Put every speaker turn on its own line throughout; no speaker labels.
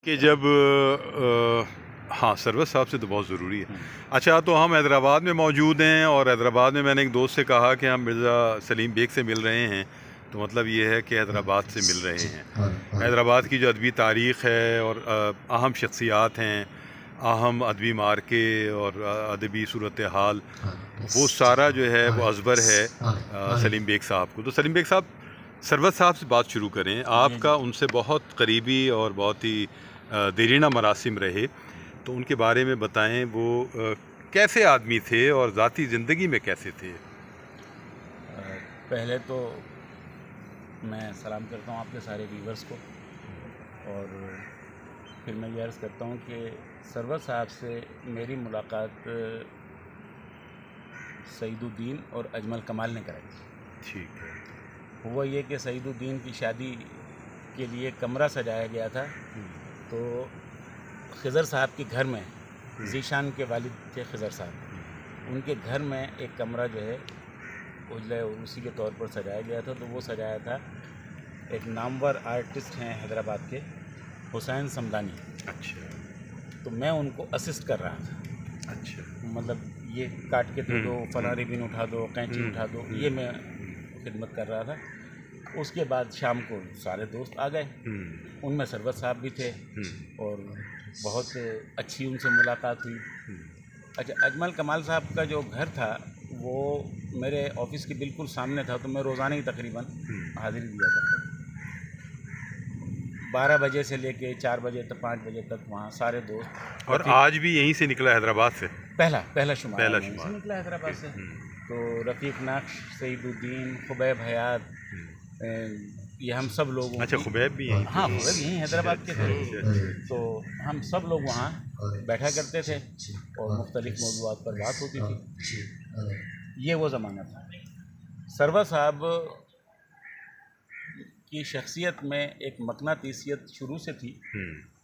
कि जब हाँ, सरवत साहब से तो बहुत ज़रूरी है। अच्छा, तो हम हैदराबाद में मौजूद हैं और हैदराबाद में मैंने एक दोस्त से कहा कि हम मिर्ज़ा सलीम बेग से मिल रहे हैं, तो मतलब ये है कि हैदराबाद से मिल रहे हैं। हैदराबाद की जो अदबी तारीख़ है और अहम शख्सियात हैं, अहम अदबी मार्के और अदबी सूरत हाल, वो सारा जो है वो अजबर है सलीम बेग साहब को। तो सलीम बेग साहब, सरवत साहब से बात शुरू करें। आपका उनसे बहुत करीबी और बहुत ही देरीना मरासिम रहे, तो उनके बारे में बताएं। वो कैसे आदमी थे और ज़ाती ज़िंदगी में कैसे थे?
पहले तो मैं सलाम करता हूँ आपके सारे व्यूवर्स को, और फिर मैं ये अर्ज़ करता हूँ कि सरवत साहब से मेरी मुलाकात सईदुद्दीन और अजमल कमाल ने कराई थी।
ठीक है।
हुआ ये कि सईदुद्दीन की शादी के लिए कमरा सजाया गया था, तो खिज़र साहब के घर में, ज़ीशान के वालिद थे खिज़र साहब, उनके घर में एक कमरा जो है उजला उसी के तौर पर सजाया गया था। तो वो सजाया था एक नामवर आर्टिस्ट हैं हैदराबाद के, हुसैन समदानी। अच्छा। तो मैं उनको असिस्ट कर रहा था। अच्छा। मतलब ये काट के दे दो, फलां रिबिन उठा दो, कैंची उठा दो, ये मैं खिदमत कर रहा था। उसके बाद शाम को सारे दोस्त आ गए, उनमें सरवत साहब भी थे और बहुत अच्छी उनसे मुलाकात हुई। अच्छा, अजमल कमाल साहब का जो घर था वो मेरे ऑफिस के बिल्कुल सामने था, तो मैं रोज़ाना ही तकरीबन हाज़िरी दिया करता था। 12 बजे से लेके 4 बजे तक, 5 बजे तक वहाँ सारे दोस्त।
और आज भी यहीं से निकला हैदराबाद से? पहला शुमार
से निकला हैदराबाद से। तो रफ़ीक नक्श, सईदुद्दीन, खुबैब हयात, ये हम सब लोग।
अच्छा, खुबैब भी हैं?
हाँ, खुबैब यहीं हैदराबाद के थे। तो हम सब लोग वहाँ बैठा करते थे और मुख्तलिफ़ मौज़ूआत पर बात होती थी। ये वो ज़माना था। सरवत साहब की शख्सियत में एक मकनातीसियत शुरू से थी,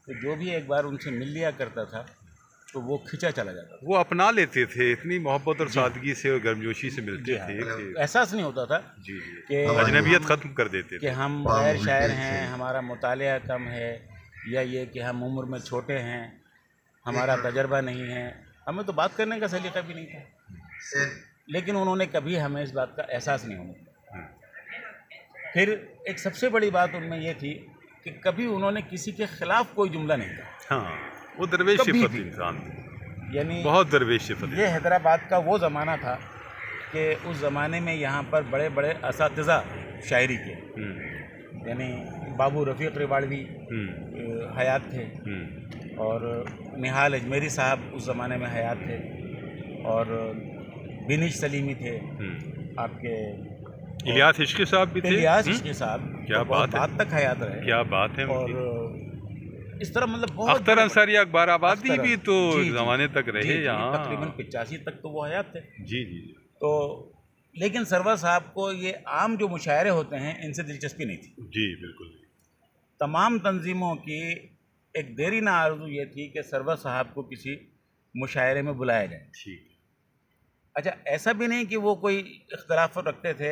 तो जो भी एक बार उनसे मिल लिया करता था तो वो खिंचा चला जाता था।
वो अपना लेते थे, इतनी मोहब्बत और सादगी से और गर्मजोशी से मिलते थे
कि एहसास नहीं होता था
कि अजनबियत ख़त्म कर देते थे,
कि हम गैर शायर हैं, हमारा मुतालिया कम है, या ये कि हम उम्र में छोटे हैं, हमारा तजर्बा नहीं है। हमें तो बात करने का सलीका भी नहीं था, लेकिन उन्होंने कभी हमें इस बात का एहसास नहीं होने दिया। फिर एक सबसे बड़ी बात उनमें ये थी कि कभी उन्होंने किसी के ख़िलाफ़ कोई जुमला नहीं कहा।
हाँ, वो दरवेश सिफत इंसान थे,
यानी
बहुत दरवेश सिफत। ये
हैदराबाद का वो ज़माना था कि उस ज़माने में यहाँ पर बड़े बड़े असातिज़ा शायरी के, यानी बाबू रफ़ीक रिवाड़वी हयात थे, और निहाल अजमेरी साहब उस ज़माने में हयात थे, और बिनिश सलीमी थे, आपके
इलियास इश्क़ी साहब भी थे।
इलियास इश्क़ी साहब
क्या बात है,
तक हयात रहे।
क्या बात है।
और इस तरह मतलब बहुत
अख्तर अंसारी अकबर आबादी भी तो ज़माने तक रहे यहाँ,
तकरीबन 85 तक तो वो हयात थे।
जी।
तो लेकिन सरवत साहब को ये आम जो मुशायरे होते हैं इनसे दिलचस्पी नहीं थी।
जी बिल्कुल।
तमाम तंजीमों की एक देरीना आरज़ू ये थी कि सरवत साहब को किसी मुशायरे में बुलाया जाए। ठीक। अच्छा, ऐसा भी नहीं कि वो कोई इख्तलाफ रखते थे,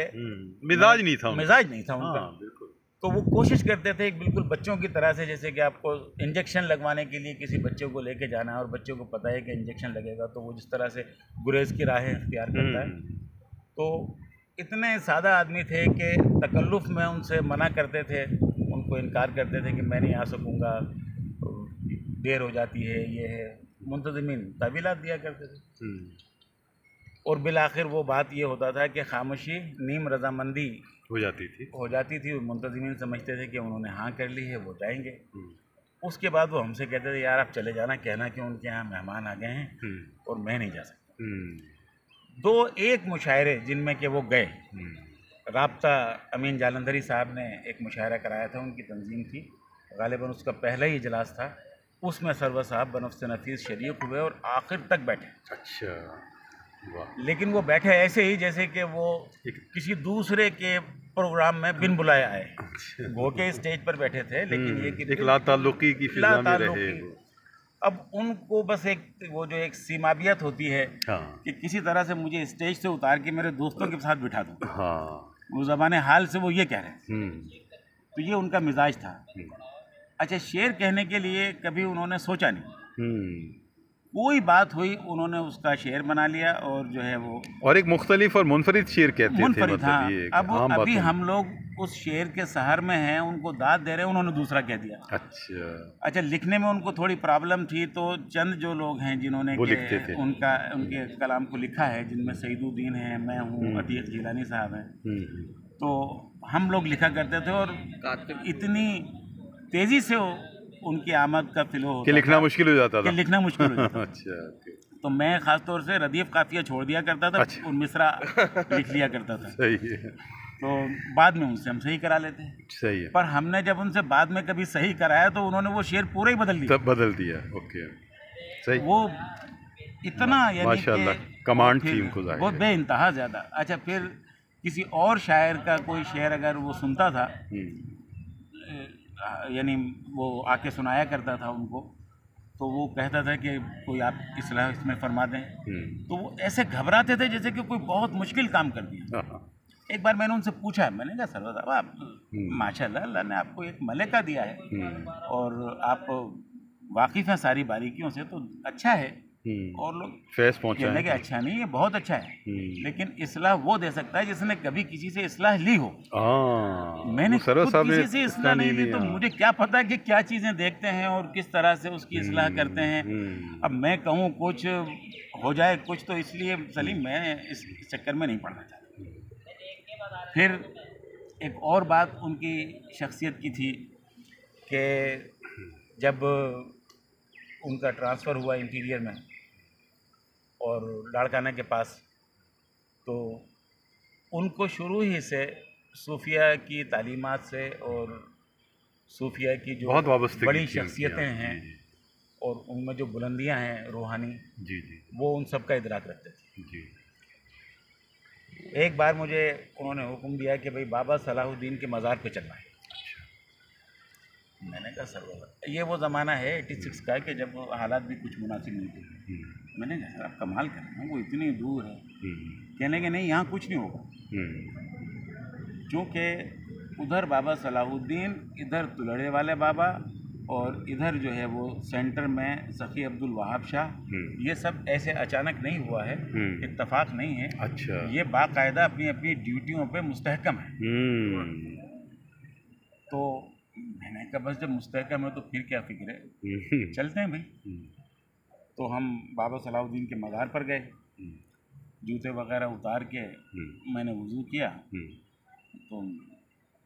मिजाज नहीं था उनका। बिल्कुल। तो वो कोशिश करते थे बिल्कुल बच्चों की तरह से, जैसे कि आपको इंजेक्शन लगवाने के लिए किसी बच्चे को लेके जाना है और बच्चे को पता है कि इंजेक्शन लगेगा, तो वो जिस तरह से गुरेज की राहें इख्तियार करता है, तो इतने सादा आदमी थे कि तकल्लुफ़ में उनसे मना करते थे, उनको इनकार करते थे कि मैं नहीं आ सकूँगा, देर हो जाती है, ये है। मुंतज़िमीन तावीलात दिया करते थे, और बिलाखिर वो बात ये होता था कि खामोशी नीम रजामंदी हो जाती थी। मुंतज़िमीन समझते थे कि उन्होंने हाँ कर ली है, वो जाएंगे। उसके बाद वो हमसे कहते थे, यार आप चले जाना, कहना कि उनके यहाँ मेहमान आ गए हैं और मैं नहीं जा सकता। 2-1 मुशायरे जिनमें कि वो गए। राब्ता अमीन जालंधरी साहब ने एक मुशायरा कराया था, उनकी तंजीम थी, गालिबन उसका पहला ही इजलास था। उसमें सरवत साहब बनफ्स नफीस शरीक हुए और आखिर तक बैठे। अच्छा। लेकिन वो बैठे ऐसे ही जैसे कि वो किसी दूसरे के प्रोग्राम में बिन बुलाए आए। वो के स्टेज पर बैठे थे, लेकिन ये कि
एक लाताल्लुकी की फिज़ा में रहे।
अब उनको बस एक वो जो एक सीमाबियत होती है कि किसी तरह से मुझे स्टेज से उतार के मेरे दोस्तों के साथ बिठा दो। उस ज़माने हाल से वो ये कह रहे हैं। तो ये उनका मिजाज था। अच्छा, शेर कहने के लिए कभी उन्होंने सोचा नहीं, कोई बात हुई उन्होंने उसका शेर बना लिया और जो है वो,
और एक मुख्तलिफ और मुनफरिद शेर कहते थे,
मुनफरिद।
मतलब
हाँ,
ये
अब
आम
अभी
बात
हम लोग उस शेर के सहर में हैं, उनको दाद दे रहे हैं, उन्होंने दूसरा कह दिया। अच्छा, लिखने में उनको थोड़ी प्रॉब्लम थी, तो चंद जो लोग हैं जिन्होंने उनके कलाम को लिखा है, जिनमें सईदुद्दीन है, मैं हूँ, अतीक जिलानी साहब हैं, तो हम लोग लिखा करते थे और इतनी तेज़ी से उनकी आमद का फिलो होता
कि लिखना मुश्किल हो जाता था,
लिखना मुश्किल हो जाता था।
अच्छा,
तो मैं ख़ास तौर से रदीफ़ काफ़िया छोड़ दिया करता था। अच्छा। और मिसरा लिख लिया करता था।
सही है।
तो बाद में उनसे हम सही करा लेते।
सही है।
पर हमने जब उनसे बाद में कभी सही कराया तो उन्होंने वो शेर पूरा ही बदल दिया।
सब बदल दिया। ओके, सही।
वो इतना
माशाल्लाह कमांड थी उनको,
बहुत बेइंतहा ज़्यादा। अच्छा, फिर किसी और शायर का कोई शेर अगर वो सुनता था, यानी वो आके सुनाया करता था उनको, तो वो कहता था कि कोई आप इस्लाह इसमें फरमा दें, तो वो ऐसे घबराते थे जैसे कि कोई बहुत मुश्किल काम कर दिया। एक बार मैंने उनसे पूछा, मैंने कहा सरवर साहब, आप माशाल्लाह अल्लाह ने आपको एक मलिका दिया है और आप वाकिफ़ हैं सारी बारीकियों से, तो अच्छा है, और लोग
फैज़ पहुंचा है,
अच्छा नहीं है, बहुत अच्छा है, लेकिन इस्लाह वो दे सकता है जिसने कभी किसी से इस्लाह ली हो। मैंने खुद किसी से इस्लाह नहीं ली, तो मुझे क्या पता कि क्या चीज़ें देखते हैं और किस तरह से उसकी इस्लाह करते हैं। अब मैं कहूँ कुछ हो जाए कुछ, तो इसलिए सलीम मैं इस चक्कर में नहीं पड़ना चाहता। फिर एक और बात उनकी शख्सियत की थी कि जब उनका ट्रांसफ़र हुआ इंटीरियर में और लाड़काना के पास, तो उनको शुरू ही से सूफिया की तालीमात से और सूफिया की जो बड़ी शख्सियतें हैं और उनमें जो बुलंदियां हैं रूहानी, वो उन सब का इदराक रखते थे। एक बार मुझे उन्होंने हुक्म दिया कि भाई बाबा सलाहुद्दीन के मज़ार पे चलना है। मैंने कहा सर, ये वो ज़माना है 86 का कि जब हालात भी कुछ मुनासिब नहीं थे। मैंने कहा सर आप कमाल कर रहे हैं, वो इतनी दूर है। कहने के नहीं, यहाँ कुछ नहीं होगा, क्योंकि उधर बाबा सलाहुद्दीन, इधर तुलड़े वाले बाबा, और इधर जो है वो सेंटर में सखी अब्दुल वहाब शाह, ये सब ऐसे अचानक नहीं हुआ है, इत्तफाक नहीं है। अच्छा, ये बाकायदा अपनी अपनी ड्यूटियों पे मुस्तहकम है। तो मैंने कहा बस जब मुस्तहकम है तो फिर क्या फिक्र है, चलते हैं भाई। तो हम बाबा सलाहुद्दीन के मज़ार पर गए, जूते वगैरह उतार के मैंने वज़ू किया, तो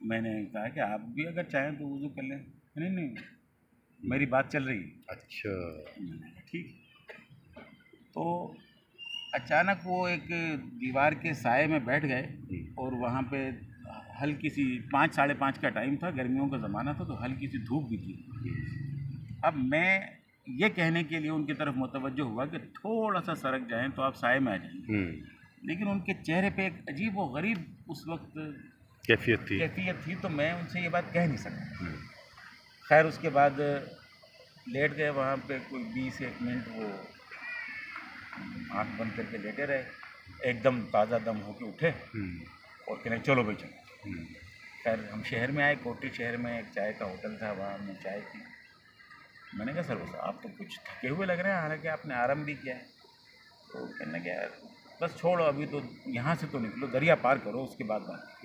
मैंने कहा कि आप भी अगर चाहें तो वज़ू कर लें। नहीं, मेरी बात चल रही है। अच्छा, ठीक। तो अचानक वो एक दीवार के साए में बैठ गए और वहाँ पे हल्की सी 5 साढ़े 5 का टाइम था, गर्मियों का ज़माना था, तो हल्की सी धूप भी थी। अब मैं ये कहने के लिए उनकी तरफ मुतवज्जो हुआ कि थोड़ा सा सरक जाएं तो आप साए में आ जाएंगे, लेकिन उनके चेहरे पे एक अजीब व गरीब उस वक्त कैफियत थी, तो मैं उनसे ये बात कह नहीं सकता। खैर उसके बाद लेट गए वहाँ पे, कोई 20-1 मिनट वो आँख बंद करके लेटे रहे, एकदम ताज़ा दम होके उठे और कहने चलो भाई चलो। खैर हम शहर में आए, कोटी शहर में एक चाय का होटल था, वहाँ हमने चाय पी। मैंने कहा सर आप तो कुछ थके हुए लग रहे हैं, हालांकि आपने आराम भी किया है। तो कहने का यार बस छोड़ो, अभी तो यहाँ से तो निकलो, दरिया पार करो, उसके बाद बात।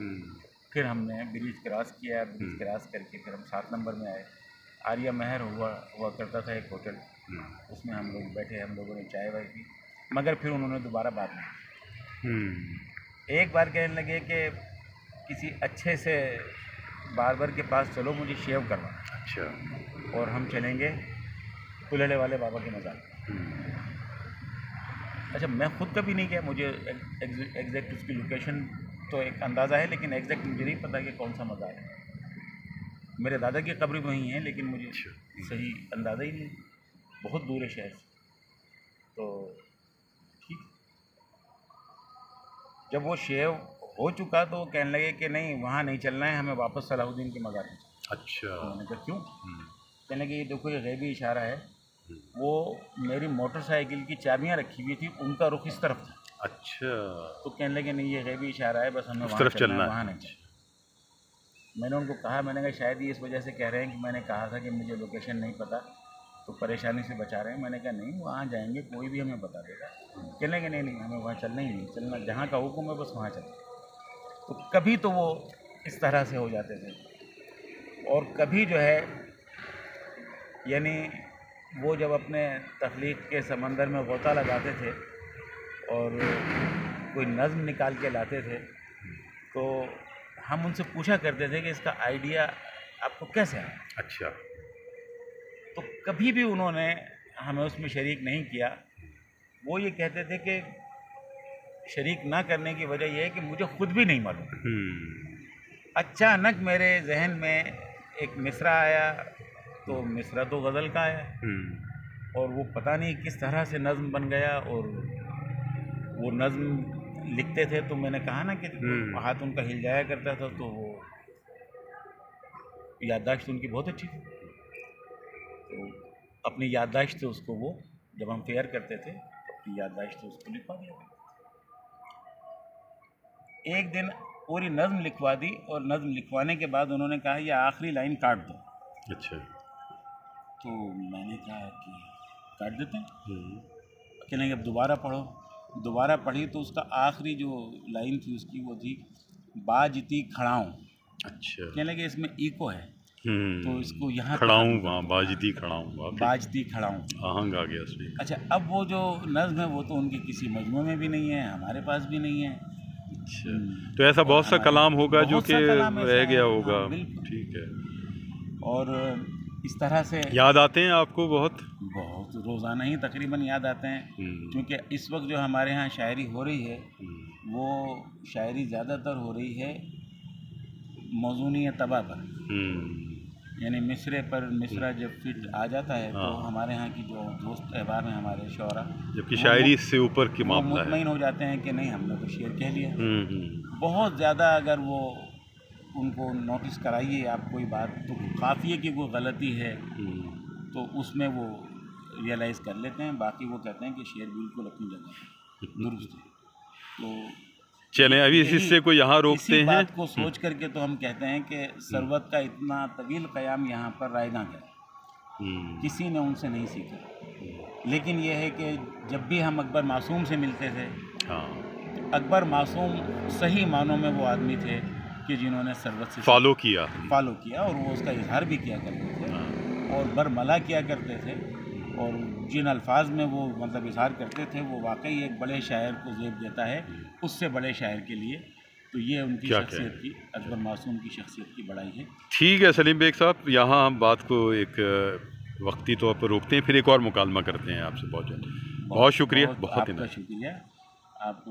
फिर हमने ब्रिज क्रॉस किया, ब्रिज क्रॉस करके फिर हम 7 नंबर में आए। आर्या महर हुआ करता था एक होटल, उसमें हम लोग बैठे, हम लोगों ने चाय वाय पी, मगर फिर उन्होंने दोबारा बात नहीं। एक बार कहने लगे कि किसी अच्छे से बार्बर के पास चलो, मुझे शेव करवाना। अच्छा। और हम चलेंगे तुलड़े वाले बाबा के मज़ार। अच्छा, मैं खुद कभी नहीं गया, मुझे एग्जैक्ट उसकी लोकेशन तो एक अंदाज़ा है, लेकिन एग्जैक्ट मुझे नहीं पता कि कौन सा मज़ार है। मेरे दादा की कब्र वहीं है, लेकिन मुझे सही अंदाज़ा ही नहीं, बहुत दूर है शहर से। तो ठीक, जब वो शेव हो चुका तो कहने लगे कि नहीं वहाँ नहीं चलना है, हमें वापस सलाहुद्दीन के मज़ार पे। अच्छा। तो मैंने कहा क्यों? कहने लगे ये देखो ये गैबी इशारा है, वो मेरी मोटरसाइकिल की चाबियाँ रखी हुई थी, उनका रुख इस तरफ था। अच्छा। तो कहने लगे नहीं ये गैबी इशारा है, बस हमें वहाँ चलना है, वहाँ नहीं चलना। मैंने उनको कहा, मैंने कहा शायद ये इस वजह से कह रहे हैं कि मैंने कहा था कि मुझे लोकेशन नहीं पता तो परेशानी से बचा रहे हैं। मैंने कहा नहीं, वहाँ जाएंगे कोई भी हमें बता देगा। कहने के नहीं हमें वहाँ चलना ही नहीं, चलना जहाँ का हुक्म है बस वहाँ चलना। तो कभी तो वो इस तरह से हो जाते थे, और कभी जो है यानी वो जब अपने तख्लीक के समंदर में गोता लगाते थे और कोई नज़्म निकाल के लाते थे तो हम उनसे पूछा करते थे कि इसका आइडिया आपको कैसे आया।
अच्छा।
तो कभी भी उन्होंने हमें उसमें शरीक नहीं किया। वो ये कहते थे कि शरीक ना करने की वजह यह है कि मुझे खुद भी नहीं मालूम। अचानक मेरे जहन में एक मिसरा आया, तो मिसरा तो गज़ल का आया और वो पता नहीं किस तरह से नज़्म बन गया। और वो नज़्म लिखते थे तो मैंने कहा ना कि हाथ उनका हिल जाया करता था, तो वो याददाश्त उनकी बहुत अच्छी थी। तो अपनी याददाश्त से उसको वो जब हम फेयर करते थे तो अपनी याददाश्त से उसको लिखवा दिया। एक दिन पूरी नज़्म लिखवा दी और नज़्म लिखवाने के बाद उन्होंने कहा ये आखिरी लाइन काट दो।
अच्छा।
तो मैंने कहा कि काट देते हैं। कहने अब दोबारा पढ़ो। दोबारा पढ़ी तो उसका आखिरी जो लाइन थी उसकी वो थी बाजती खड़ाऊँ।
अच्छा।
कहने लगे इसमें इको है तो इसको यहाँ
खड़ाऊँ, वहाँ बाजती खड़ाऊँ,
बाजती खड़ाऊँ
आहंग आ गया उसमें।
अच्छा, अब वो जो नज़्म है वो तो उनकी किसी मजमू में भी नहीं है, हमारे पास भी नहीं है।
अच्छा, तो ऐसा बहुत सा कलाम होगा जो कि रह गया होगा।
हाँ,
ठीक है।
और इस तरह से
याद आते हैं आपको? बहुत
रोज़ाना ही तकरीबन याद आते हैं, क्योंकि इस वक्त जो हमारे यहाँ शायरी हो रही है वो शायरी ज़्यादातर हो रही है मौज़ूनी तबा पर, यानी मिसरे पर मिसरा जब फिट आ जाता है तो हमारे यहाँ की जो दोस्त अहबाब हैं हमारे शौरा,
जबकि शायरी इससे ऊपर की मामला है,
मुतमईन हो जाते हैं कि नहीं हमने तो शेर कह लिया। बहुत ज़्यादा अगर वो उनको नोटिस कराइए आप कोई बात तो काफ़िए की कोई गलती है तो उसमें वो रियलाइज़ कर लेते हैं, बाकी वो कहते हैं कि शेर बिल्कुल अपनी जगह दुरुस्त है। तो
चलें अभी इस हिस्से को यहाँ रोकते हैं।
बात को सोच करके तो हम कहते हैं कि सरवत का इतना तवील क़याम यहाँ पर रायदा गया, किसी ने उनसे नहीं सीखा। लेकिन यह है कि जब भी हम अकबर मासूम से मिलते थे तो अकबर मासूम सही मानों में वो आदमी थे कि जिन्होंने सरवत से फॉलो किया और वो उसका इजहार भी किया करते थे और बरमला किया करते थे, और जिन अल्फाज में वो मतलब इजहार करते थे वो वाकई एक बड़े शायर को ज़ेब देता है उससे बड़े शायर के लिए। तो ये उनकी शख्सियत की, अकबर मासूम की शख्सियत की बड़ाई है। ठीक है
सलीम बेग साहब, यहाँ हम बात को एक वक्ती तौर पर रोकते हैं, फिर एक और मुकालमा करते हैं आपसे। बहुत शुक्रिया।
बहुत शुक्रिया। आप